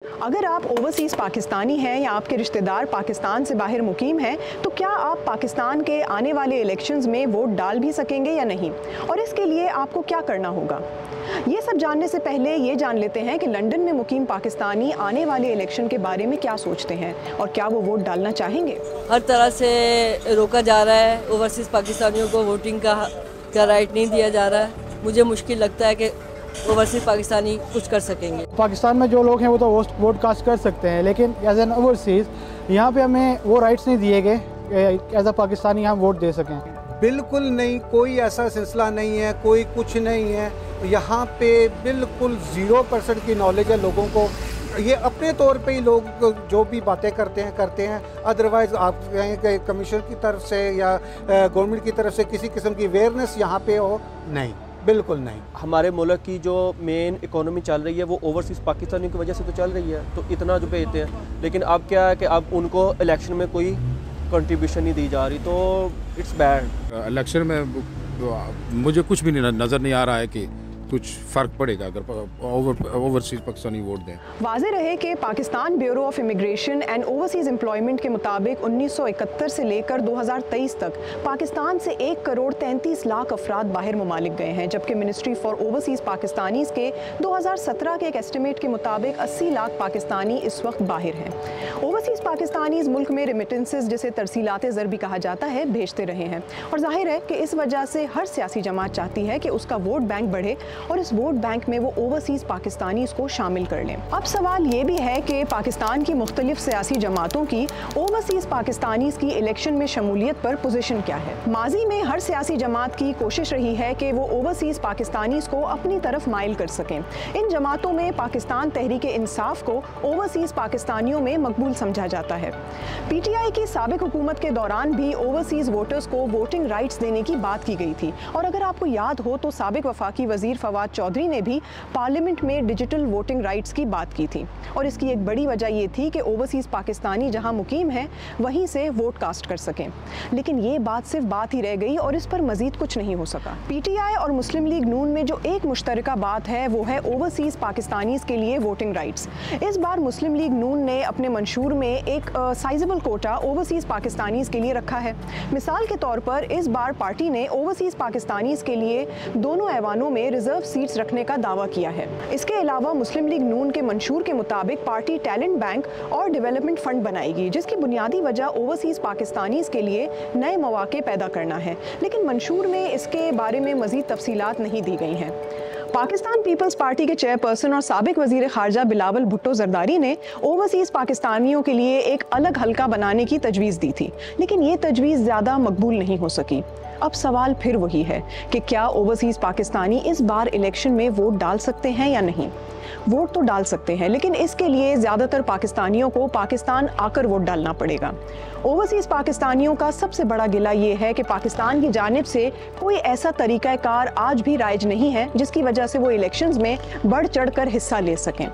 अगर आप ओवरसीज़ पाकिस्तानी हैं या आपके रिश्तेदार पाकिस्तान से बाहर मुकीम हैं, तो क्या आप पाकिस्तान के आने वाले इलेक्शंस में वोट डाल भी सकेंगे या नहीं, और इसके लिए आपको क्या करना होगा? ये सब जानने से पहले ये जान लेते हैं कि लंदन में मुकीम पाकिस्तानी आने वाले इलेक्शन के बारे में क्या सोचते हैं और क्या वो वोट डालना चाहेंगे। हर तरह से रोका जा रहा है, ओवरसीज़ पाकिस्तानियों को वोटिंग का राइट नहीं दिया जा रहा है। मुझे मुश्किल लगता है कि ओवरसीज़ पाकिस्तानी कुछ कर सकेंगे। पाकिस्तान में जो लोग हैं वो तो वोट कास्ट कर सकते हैं, लेकिन एज एन ओवरसीज़ यहाँ पे हमें वो राइट्स नहीं दिए गए एज अ पाकिस्तानी हम वोट दे सकें। बिल्कुल नहीं, कोई ऐसा सिलसिला नहीं है, कोई कुछ नहीं है। यहाँ पे बिल्कुल 0% की नॉलेज है लोगों को। ये अपने तौर पे ही लोग जो भी बातें करते हैं। अदरवाइज़ आप कहें कि कमीशन की तरफ से या गवर्नमेंट की तरफ से किसी किस्म की अवेयरनेस यहाँ पे हो, नहीं, बिल्कुल नहीं। हमारे मुल्क की जो मेन इकोनॉमी चल रही है वो ओवरसीज़ पाकिस्तानियों की वजह से तो चल रही है, तो इतना जो भेजते हैं, लेकिन अब क्या है कि अब उनको इलेक्शन में कोई कंट्रीब्यूशन नहीं दी जा रही, तो इट्स बैड। इलेक्शन में मुझे कुछ भी नज़र नहीं आ रहा है कि कुछ फ़र्क पड़ेगा अगर ओवरसीज़ पाकिस्तानी वोट दें। वाज़ेह रहे कि Pakistan bureau of immigration and overseas employment के मुताबिक 1971 से लेकर 2023 तक पाकिस्तान से 1 करोड़ 33 लाख अफराद बाहर ममालिक गए हैं, जबकि मिनिस्ट्री फॉर ओवरसीज़ पाकिस्तानीज़ के 2017 के एक एस्टिमेट के मुताबिक 80 लाख पाकिस्तानी इस वक्त बाहर हैं। ओवरसीज़ पाकिस्तानीज़ मुल्क में रेमिटेंसेस, जिसे तरसीलात ज़र भी कहा जाता है, भेजते रहे हैं, और जाहिर है कि इस वजह से हर सियासी जमात चाहती है कि उसका वोट बैंक बढ़े और इस वोट बैंक में वो ओवरसीज़ पाकिस्तानीज़ को शामिल कर लें। अब सवाल ये भी है कि पाकिस्तान की मुख्तलिफ सियासी जमातों की ओवरसीज़ पाकिस्तानीज़ की इलेक्शन में शमूलियत पर पोजीशन क्या है। माजी में हर सियासी जमात की कोशिश रही है कि वो ओवरसीज़ पाकिस्तानीज़ को अपनी तरफ माइल कर सकें। इन जमातों में पाकिस्तान तहरीक इंसाफ को ओवरसीज़ पाकिस्तानियों में मकबूल समझा जाता है। PTI की साबिक हुकूमत के दौरान भी ओवरसीज़ वोटर्स को वोटिंग राइट्स देने की बात की गई थी, और अगर आपको याद हो तो साबिक वफाकी वजीर फवाद चौधरी ने भी पार्लियामेंट में डिजिटल वोटिंग राइट्स की बात की थी, और इसकी एक बड़ी वजह ये थी कि ओवरसीज़ पाकिस्तानी जहां मुकीम हैं वहीं से वोट कास्ट कर सकें। लेकिन ये बात सिर्फ बात ही रह गई और इस पर मजीद कुछ नहीं हो सका। PTI और मुस्लिम लीग नून में जो एक मुश्तरका बात है वो है ओवरसीज़ पाकिस्तानीज़ के लिए वोटिंग राइट्स। इस बार मुस्लिम लीग नून ने अपने मंशूर में एक साइजेबल कोटा ओवरसीज़ पाकिस्तानीज़ के लिए रखा है। मिसाल के तौर पर इस बार पार्टी ने ओवरसीज़ पाकिस्तानीज़ के लिए दोनों ऐवानों में रिजर्व सीट्स रखने का दावा किया है। इसके अलावा मुस्लिम लीग नून के मंशूर के मुताबिक पार्टी टैलेंट बैंक और डेवलपमेंट फंड बनाएगी, जिसकी बुनियादी वजह ओवरसीज़ पाकिस्तानीज़ के लिए नए मौके पैदा करना है, लेकिन मंशूर में इसके बारे में मज़ीद तफसीलात नहीं दी गई हैं। पाकिस्तान पीपल्स पार्टी के चेयरपर्सन और साबिक वजीर खारजा बिलावल भुट्टो जरदारी ने ओवरसीज़ पाकिस्तानियों के लिए एक अलग हलका बनाने की तजवीज़ दी थी, लेकिन ये तजवीज़ ज़्यादा मकबूल नहीं हो सकी। अब सवाल फिर वही है कि क्या ओवरसीज़ पाकिस्तानी इस बार इलेक्शन में वोट डाल सकते हैं या नहीं। वोट तो डाल सकते हैं, लेकिन इसके लिए ज़्यादातर पाकिस्तानियों को पाकिस्तान आकर वोट डालना पड़ेगा। ओवरसीज़ पाकिस्तानियों का सबसे बड़ा गिला ये है कि पाकिस्तान की जानिब से कोई ऐसा तरीक़ाकार आज भी राइज नहीं है जिसकी वजह से वो इलेक्शंस में बढ़ चढ़ कर हिस्सा ले सकें।